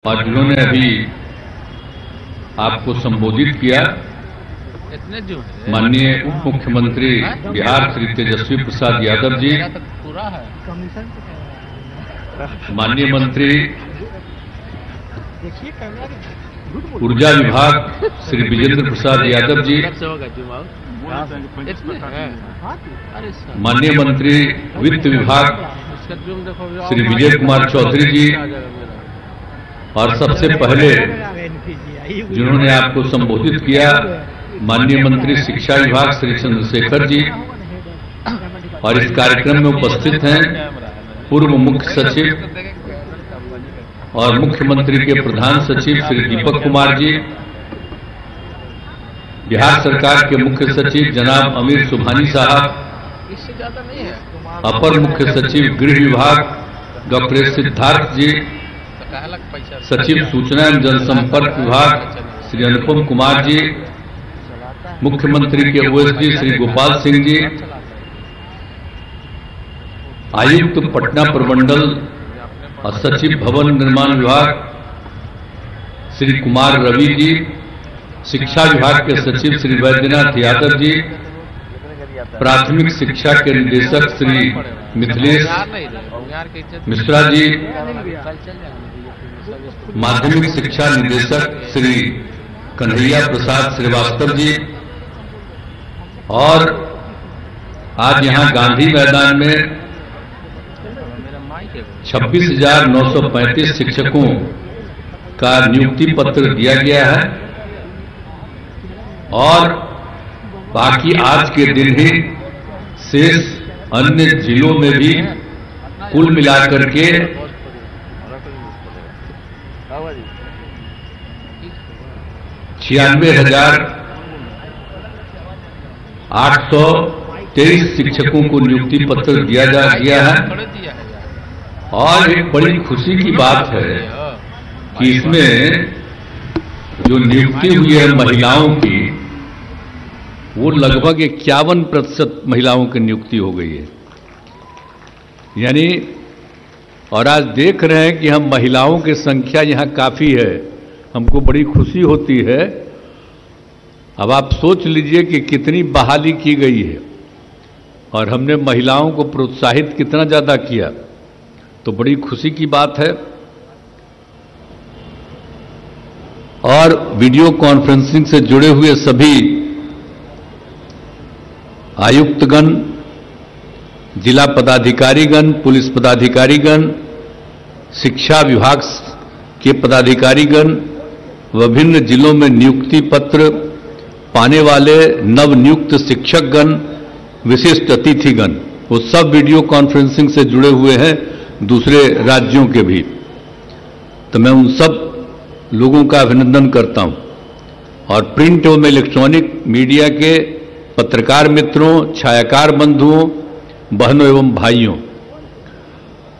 और जिन्होंने अभी आपको संबोधित किया, माननीय उप मुख्यमंत्री बिहार श्री तेजस्वी प्रसाद यादव जी, माननीय मंत्री ऊर्जा विभाग श्री विजेंद्र प्रसाद यादव जी, माननीय मंत्री वित्त विभाग श्री विजय कुमार चौधरी जी, और सबसे पहले जिन्होंने आपको संबोधित किया माननीय मंत्री शिक्षा विभाग श्री चंद्रशेखर जी, और इस कार्यक्रम में उपस्थित हैं पूर्व मुख्य सचिव और मुख्यमंत्री के प्रधान सचिव श्री दीपक कुमार जी, बिहार सरकार के मुख्य सचिव जनाब अमीर सुभानी साहब, अपर मुख्य सचिव गृह विभाग डॉक्टर सिद्धार्थ जी, सचिव सूचना एवं जनसंपर्क विभाग श्री अनुपम कुमार जी, मुख्यमंत्री के ओएसडी श्री गोपाल सिंह जी, आयुक्त पटना प्रमंडल और सचिव भवन निर्माण विभाग श्री कुमार रवि जी, शिक्षा विभाग के सचिव श्री वैद्यनाथ यादव जी, प्राथमिक शिक्षा के निदेशक श्री मिथिलेश मिश्रा जी, माध्यमिक शिक्षा निदेशक श्री कन्हैया प्रसाद श्रीवास्तव जी, और आज यहां गांधी मैदान में 26,935 शिक्षकों का नियुक्ति पत्र दिया गया है, और बाकी आज के दिन ही शेष अन्य जिलों में भी कुल मिलाकर के 96,823 शिक्षकों को नियुक्ति पत्र दिया गया है। और एक बड़ी खुशी की बात है कि इसमें जो नियुक्ति हुई है महिलाओं की, वो लगभग 51% महिलाओं की नियुक्ति हो गई है। यानी और आज देख रहे हैं कि हम महिलाओं की संख्या यहाँ काफ़ी है, हमको बड़ी खुशी होती है। अब आप सोच लीजिए कि कितनी बहाली की गई है और हमने महिलाओं को प्रोत्साहित कितना ज़्यादा किया, तो बड़ी खुशी की बात है। और वीडियो कॉन्फ्रेंसिंग से जुड़े हुए सभी आयुक्तगण, जिला पदाधिकारीगण, पुलिस पदाधिकारीगण, शिक्षा विभाग के पदाधिकारीगण, विभिन्न जिलों में नियुक्ति पत्र पाने वाले नवनियुक्त शिक्षकगण, विशिष्ट अतिथिगण, वो सब वीडियो कॉन्फ्रेंसिंग से जुड़े हुए हैं, दूसरे राज्यों के भी। तो मैं उन सब लोगों का अभिनंदन करता हूं। और प्रिंट एवं इलेक्ट्रॉनिक मीडिया के पत्रकार मित्रों, छायाकार बंधुओं, बहनों एवं भाइयों,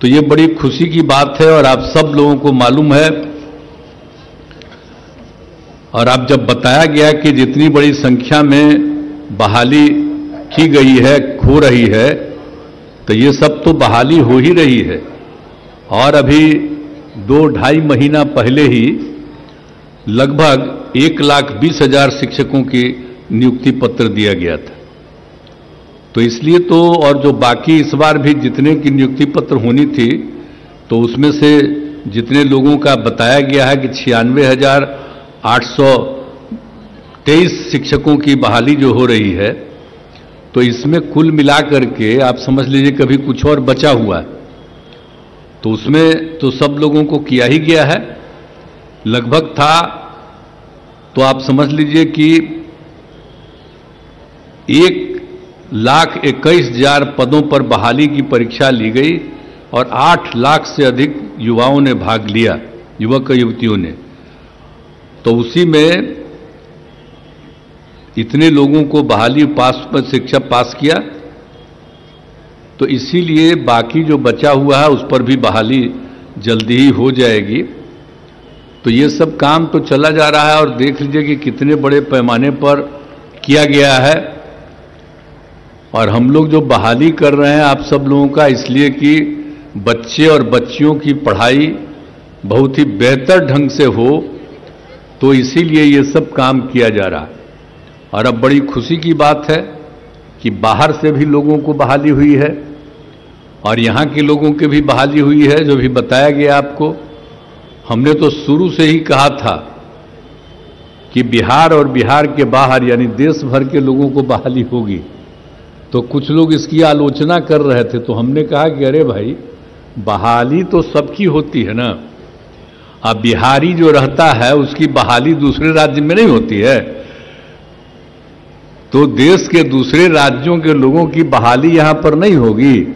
तो ये बड़ी खुशी की बात है। और आप सब लोगों को मालूम है, और आप जब बताया गया कि जितनी बड़ी संख्या में बहाली की गई है, हो रही है, तो ये सब तो बहाली हो ही रही है। और अभी 2-2.5 महीना पहले ही लगभग 1,20,000 शिक्षकों की नियुक्ति पत्र दिया गया था। तो इसलिए तो, और जो बाकी इस बार भी जितने की नियुक्ति पत्र होनी थी, तो उसमें से जितने लोगों का बताया गया है कि 96,823 शिक्षकों की बहाली जो हो रही है, तो इसमें कुल मिलाकर के आप समझ लीजिए कभी कुछ और बचा हुआ है, तो उसमें तो सब लोगों को किया ही गया है। लगभग था तो आप समझ लीजिए कि 1,21,000 पदों पर बहाली की परीक्षा ली गई और 8 लाख से अधिक युवाओं ने भाग लिया, युवक युवतियों ने। तो उसी में इतने लोगों को बहाली शिक्षा पास किया, तो इसीलिए बाकी जो बचा हुआ है उस पर भी बहाली जल्दी ही हो जाएगी। तो ये सब काम तो चला जा रहा है, और देख लीजिए कि कितने बड़े पैमाने पर किया गया है। और हम लोग जो बहाली कर रहे हैं आप सब लोगों का, इसलिए कि बच्चे और बच्चियों की पढ़ाई बहुत ही बेहतर ढंग से हो, तो इसीलिए ये सब काम किया जा रहा है। और अब बड़ी खुशी की बात है कि बाहर से भी लोगों को बहाली हुई है और यहाँ के लोगों की भी बहाली हुई है, जो भी बताया गया आपको। हमने तो शुरू से ही कहा था कि बिहार और बिहार के बाहर यानी देश भर के लोगों को बहाली होगी। तो कुछ लोग इसकी आलोचना कर रहे थे, तो हमने कहा कि अरे भाई, बहाली तो सबकी होती है ना। अब बिहारी जो रहता है उसकी बहाली दूसरे राज्य में नहीं होती है, तो देश के दूसरे राज्यों के लोगों की बहाली यहां पर नहीं होगी।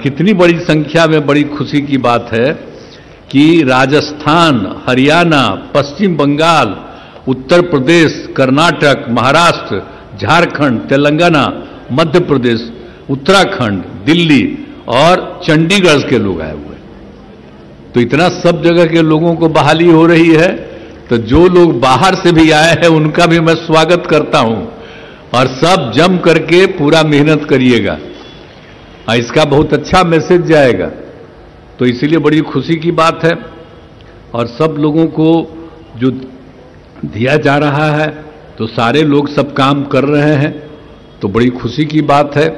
कितनी बड़ी संख्या में बड़ी खुशी की बात है कि राजस्थान, हरियाणा, पश्चिम बंगाल, उत्तर प्रदेश, कर्नाटक, महाराष्ट्र, झारखंड, तेलंगाना, मध्य प्रदेश, उत्तराखंड, दिल्ली और चंडीगढ़ के लोग आए हुए। तो इतना सब जगह के लोगों को बहाली हो रही है। तो जो लोग बाहर से भी आए हैं उनका भी मैं स्वागत करता हूं और सब जम करके पूरा मेहनत करिएगा, इसका बहुत अच्छा मैसेज जाएगा। तो इसीलिए बड़ी खुशी की बात है और सब लोगों को जो दिया जा रहा है, तो सारे लोग सब काम कर रहे हैं, तो बड़ी खुशी की बात है।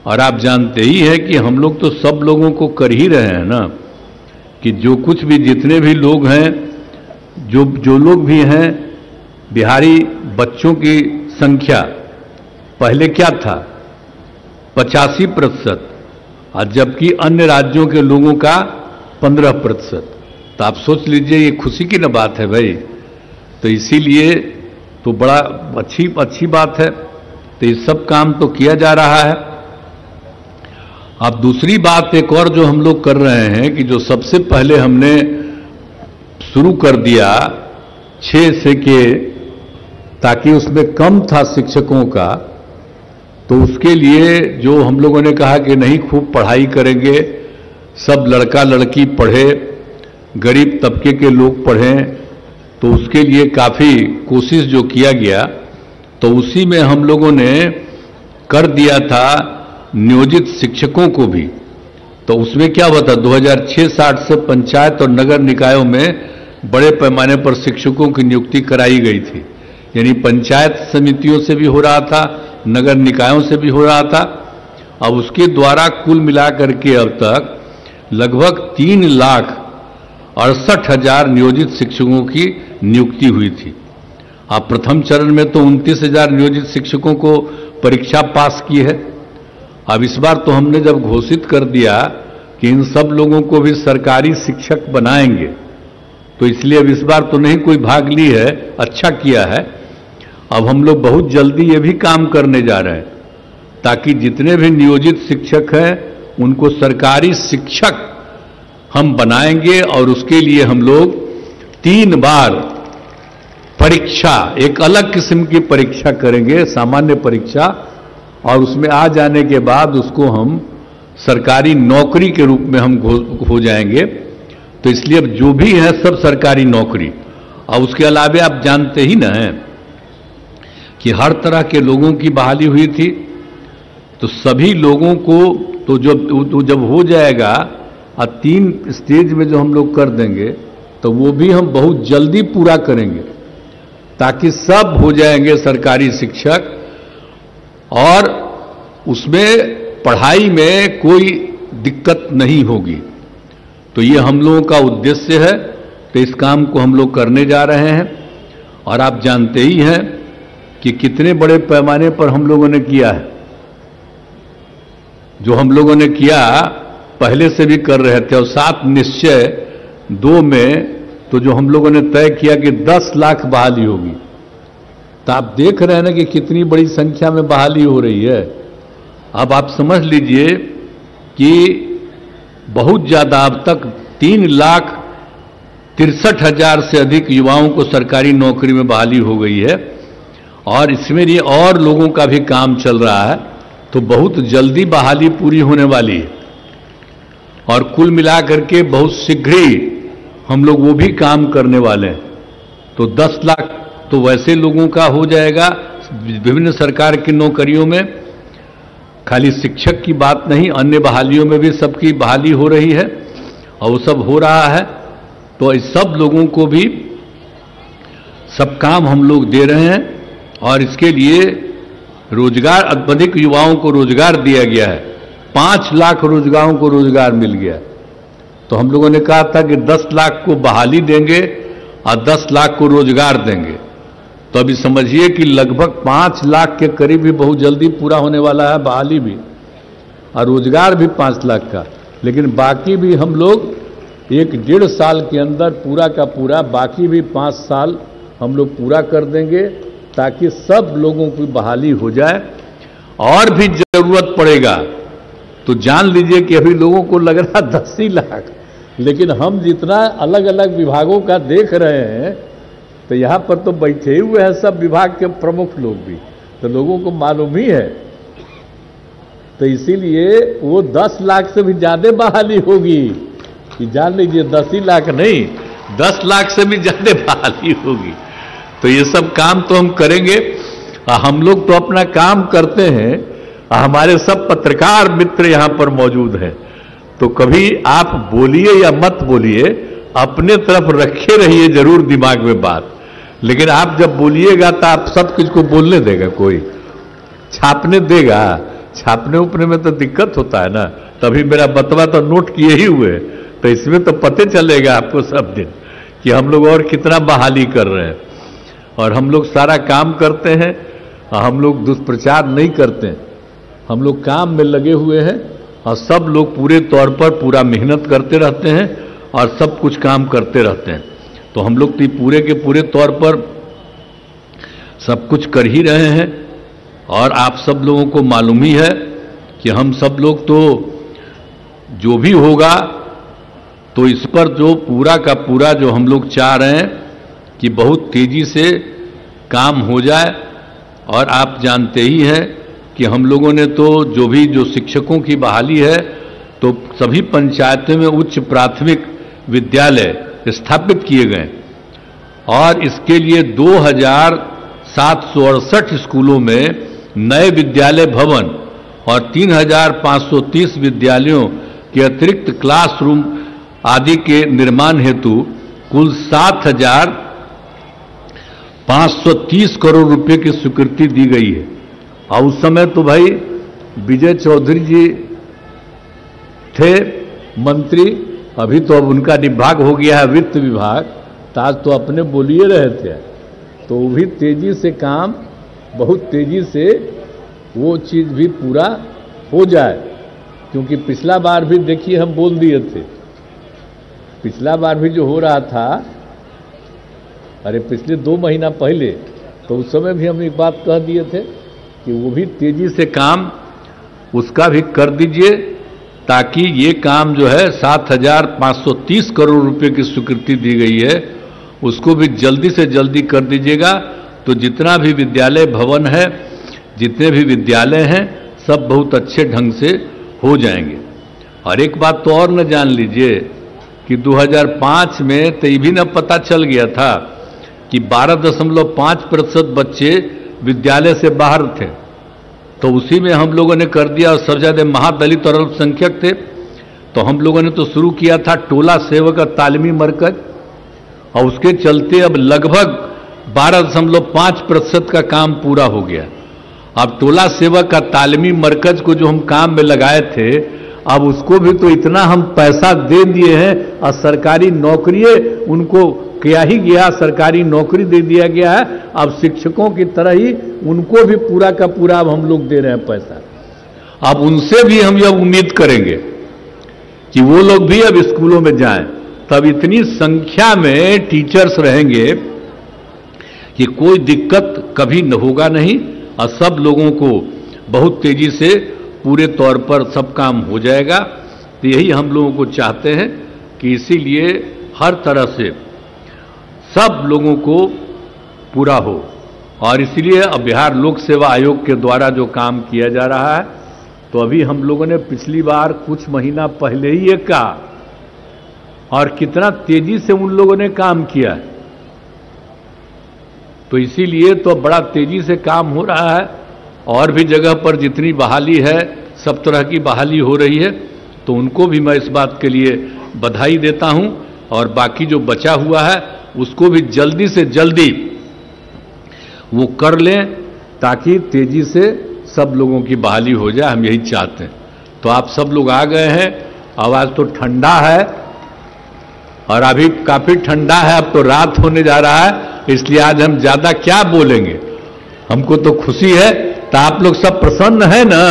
और आप जानते ही हैं कि हम लोग तो सब लोगों को कर ही रहे हैं ना, कि जो कुछ भी जितने भी लोग हैं, जो लोग भी हैं, बिहारी बच्चों की संख्या पहले क्या था 85%, और जबकि अन्य राज्यों के लोगों का 15%। तो आप सोच लीजिए, ये खुशी की ना बात है भाई। तो इसीलिए तो बड़ा अच्छी बात है। तो ये सब काम तो किया जा रहा है। अब दूसरी बात एक और जो हम लोग कर रहे हैं कि जो सबसे पहले हमने शुरू कर दिया 6 से के, ताकि उसमें कम था शिक्षकों का, तो उसके लिए जो हम लोगों ने कहा कि नहीं, खूब पढ़ाई करेंगे, सब लड़का लड़की पढ़े, गरीब तबके के लोग पढ़ें। तो उसके लिए काफ़ी कोशिश जो किया गया, तो उसी में हम लोगों ने कर दिया था नियोजित शिक्षकों को भी। तो उसमें क्या हुआ था, 2006-07 से पंचायत और नगर निकायों में बड़े पैमाने पर शिक्षकों की नियुक्ति कराई गई थी। यानी पंचायत समितियों से भी हो रहा था, नगर निकायों से भी हो रहा था। अब उसके द्वारा कुल मिलाकर के अब तक लगभग 3,68,000 नियोजित शिक्षकों की नियुक्ति हुई थी। अब प्रथम चरण में तो 29,000 नियोजित शिक्षकों को परीक्षा पास की है। अब इस बार तो हमने जब घोषित कर दिया कि इन सब लोगों को भी सरकारी शिक्षक बनाएंगे, तो इसलिए अब इस बार तो नहीं कोई भाग ली है, अच्छा किया है। अब हम लोग बहुत जल्दी ये भी काम करने जा रहे हैं, ताकि जितने भी नियोजित शिक्षक हैं उनको सरकारी शिक्षक हम बनाएंगे। और उसके लिए हम लोग 3 बार परीक्षा, एक अलग किस्म की परीक्षा करेंगे, सामान्य परीक्षा, और उसमें आ जाने के बाद उसको हम सरकारी नौकरी के रूप में हम हो जाएंगे। तो इसलिए अब जो भी है सब सरकारी नौकरी। और उसके अलावा आप जानते ही ना हैं कि हर तरह के लोगों की बहाली हुई थी। तो सभी लोगों को तो जब हो जाएगा और 3 स्टेज में जो हम लोग कर देंगे, तो वो भी हम बहुत जल्दी पूरा करेंगे, ताकि सब हो जाएंगे सरकारी शिक्षक और उसमें पढ़ाई में कोई दिक्कत नहीं होगी। तो ये हम लोगों का उद्देश्य है। तो इस काम को हम लोग करने जा रहे हैं। और आप जानते ही हैं कि कितने बड़े पैमाने पर हम लोगों ने किया है। जो हम लोगों ने किया पहले से भी कर रहे थे, और 7 निश्चय 2 में तो जो हम लोगों ने तय किया कि 10 लाख बहाली होगी। तो आप देख रहे हैं ना कि कितनी बड़ी संख्या में बहाली हो रही है। अब आप समझ लीजिए कि बहुत ज्यादा, अब तक 3,63,000 से अधिक युवाओं को सरकारी नौकरी में बहाली हो गई है। और इसमें ये और लोगों का भी काम चल रहा है। तो बहुत जल्दी बहाली पूरी होने वाली है। और कुल मिलाकर के बहुत शीघ्र ही हम लोग वो भी काम करने वाले हैं। तो 10 लाख तो वैसे लोगों का हो जाएगा विभिन्न सरकार की नौकरियों में। खाली शिक्षक की बात नहीं, अन्य बहालियों में भी सबकी बहाली हो रही है। और वो सब हो रहा है। तो इस सब लोगों को भी सब काम हम लोग दे रहे हैं और इसके लिए रोजगार, अधिक युवाओं को रोजगार दिया गया है। 5 लाख रोजगारों को रोजगार मिल गया। तो हम लोगों ने कहा था कि 10 लाख को बहाली देंगे और 10 लाख को रोजगार देंगे। तो अभी समझिए कि लगभग 5 लाख के करीब भी बहुत जल्दी पूरा होने वाला है, बहाली भी और रोजगार भी 5 लाख का। लेकिन बाकी भी हम लोग 1-1.5 साल के अंदर पूरा का पूरा, बाकी भी 5 साल हम लोग पूरा कर देंगे ताकि सब लोगों की बहाली हो जाए। और भी जरूरत पड़ेगा तो जान लीजिए कि अभी लोगों को लग रहा 10 ही लाख, लेकिन हम जितना अलग अलग विभागों का देख रहे हैं तो यहाँ पर तो बैठे हुए हैं सब विभाग के प्रमुख लोग भी, तो लोगों को मालूम ही है। तो इसीलिए वो 10 लाख से भी ज्यादा बहाली होगी, कि जान लीजिए 10 ही लाख नहीं, 10 लाख से भी ज्यादा बहाली होगी। तो ये सब काम तो हम करेंगे। हम लोग तो अपना काम करते हैं, हमारे सब पत्रकार मित्र यहाँ पर मौजूद हैं। तो कभी आप बोलिए या मत बोलिए, अपने तरफ रखे रहिए जरूर दिमाग में बात, लेकिन आप जब बोलिएगा तो आप सब कुछ को बोलने देगा, कोई छापने देगा? छापने उपने में तो दिक्कत होता है ना। तभी मेरा बतवा तो नोट किए ही हुए, तो इसमें तो पते चलेगा आपको सब दिन कि हम लोग और कितना बहाली कर रहे हैं। और हम लोग सारा काम करते हैं, हम लोग दुष्प्रचार नहीं करते हैं, हम लोग काम में लगे हुए हैं और सब लोग पूरे तौर पर पूरा मेहनत करते रहते हैं और सब कुछ काम करते रहते हैं। तो हम लोग तो पूरे के पूरे तौर पर सब कुछ कर ही रहे हैं। और आप सब लोगों को मालूम ही है कि हम सब लोग तो जो भी होगा तो इस पर जो पूरा का पूरा जो हम लोग चाह रहे हैं कि बहुत तेजी से काम हो जाए। और आप जानते ही हैं कि हम लोगों ने तो जो शिक्षकों की बहाली है तो सभी पंचायतों में उच्च प्राथमिक विद्यालय स्थापित किए गए और इसके लिए 2768 स्कूलों में नए विद्यालय भवन और 3530 विद्यालयों के अतिरिक्त क्लासरूम आदि के निर्माण हेतु कुल 7,530 करोड़ रुपए की स्वीकृति दी गई है। और उस समय तो भाई विजय चौधरी जी थे मंत्री, अभी तो अब उनका विभाग हो गया है वित्त विभाग, आज तो अपने बोलिए रहे थे। तो वो भी तेजी से काम, बहुत तेजी से वो चीज़ भी पूरा हो जाए, क्योंकि पिछला बार भी देखिए हम बोल दिए थे, पिछला बार भी जो हो रहा था, अरे पिछले 2 महीना पहले, तो उस समय भी हम एक बात कह दिए थे कि वो भी तेजी से काम उसका भी कर दीजिए, ताकि ये काम जो है 7,530 करोड़ रुपए की स्वीकृति दी गई है उसको भी जल्दी से जल्दी कर दीजिएगा। तो जितना भी विद्यालय भवन है, जितने भी विद्यालय हैं, सब बहुत अच्छे ढंग से हो जाएंगे। और एक बात तो और न जान लीजिए कि 2005 में तो ये भी न पता चल गया था कि 12.5% बच्चे विद्यालय से बाहर थे, तो उसी में हम लोगों ने कर दिया। और सबसे ज़्यादा महादलित और अल्पसंख्यक थे, तो हम लोगों ने तो शुरू किया था टोला सेवक तालीमी मरकज, और उसके चलते अब लगभग 12.5% का काम पूरा हो गया। अब टोला सेवक का तालीमी मरकज को जो हम काम में लगाए थे, अब उसको भी तो इतना हम पैसा दे दिए हैं और सरकारी नौकरी उनको किया ही गया, सरकारी नौकरी दे दिया गया है। अब शिक्षकों की तरह ही उनको भी पूरा का पूरा अब हम लोग दे रहे हैं पैसा। अब उनसे भी हम यह उम्मीद करेंगे कि वो लोग भी अब स्कूलों में जाएं, तब इतनी संख्या में टीचर्स रहेंगे कि कोई दिक्कत कभी न होगा नहीं, और सब लोगों को बहुत तेजी से पूरे तौर पर सब काम हो जाएगा। तो यही हम लोगों को चाहते हैं कि इसीलिए हर तरह से सब लोगों को पूरा हो। और इसलिए अब बिहार लोक सेवा आयोग के द्वारा जो काम किया जा रहा है, तो अभी हम लोगों ने पिछली बार कुछ महीना पहले ही ये कहा, और कितना तेजी से उन लोगों ने काम किया है। तो इसीलिए तो बड़ा तेजी से काम हो रहा है। और भी जगह पर जितनी बहाली है, सब तरह की बहाली हो रही है, तो उनको भी मैं इस बात के लिए बधाई देता हूं और बाकी जो बचा हुआ है उसको भी जल्दी से जल्दी वो कर लें ताकि तेजी से सब लोगों की बहाली हो जाए। हम यही चाहते हैं। तो आप सब लोग आ गए हैं। आवाज तो ठंडा है और अभी काफी ठंडा है। अब तो रात होने जा रहा है, इसलिए आज हम ज्यादा क्या बोलेंगे। हमको तो खुशी है। तो आप लोग सब प्रसन्न है ना?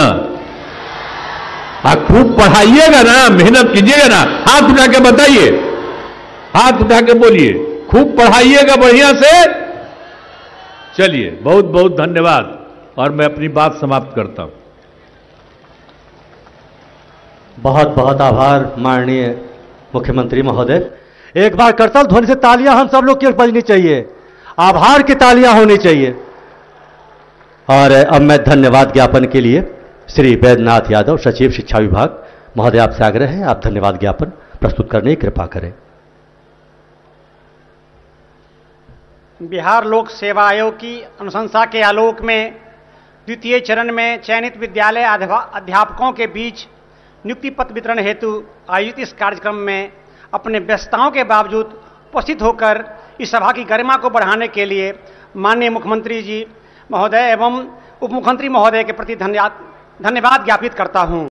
खूब पढ़ाइएगा ना, मेहनत कीजिएगा ना। हाथ उठा के बताइए, हाथ उठा के बोलिए, खूब पढ़ाइएगा बढ़िया से। चलिए, बहुत बहुत धन्यवाद और मैं अपनी बात समाप्त करता हूं। बहुत बहुत आभार माननीय मुख्यमंत्री महोदय। एक बार करतल ध्वनि से तालियां हम सब लोग की बजनी चाहिए, आभार की तालियां होनी चाहिए। और अब मैं धन्यवाद ज्ञापन के लिए श्री वैद्यनाथ यादव, सचिव शिक्षा विभाग महोदय, आपसे आग्रह है आप धन्यवाद ज्ञापन प्रस्तुत करने की कृपा करें। बिहार लोक सेवा आयोग की अनुशंसा के आलोक में द्वितीय चरण में चयनित विद्यालय अध्यापकों के बीच नियुक्ति पत्र वितरण हेतु आयोजित इस कार्यक्रम में अपने व्यस्तताओं के बावजूद उपस्थित होकर इस सभा की गरिमा को बढ़ाने के लिए माननीय मुख्यमंत्री जी महोदय एवं उप मुख्यमंत्री महोदय के प्रति धन्यवाद ज्ञापित करता हूं।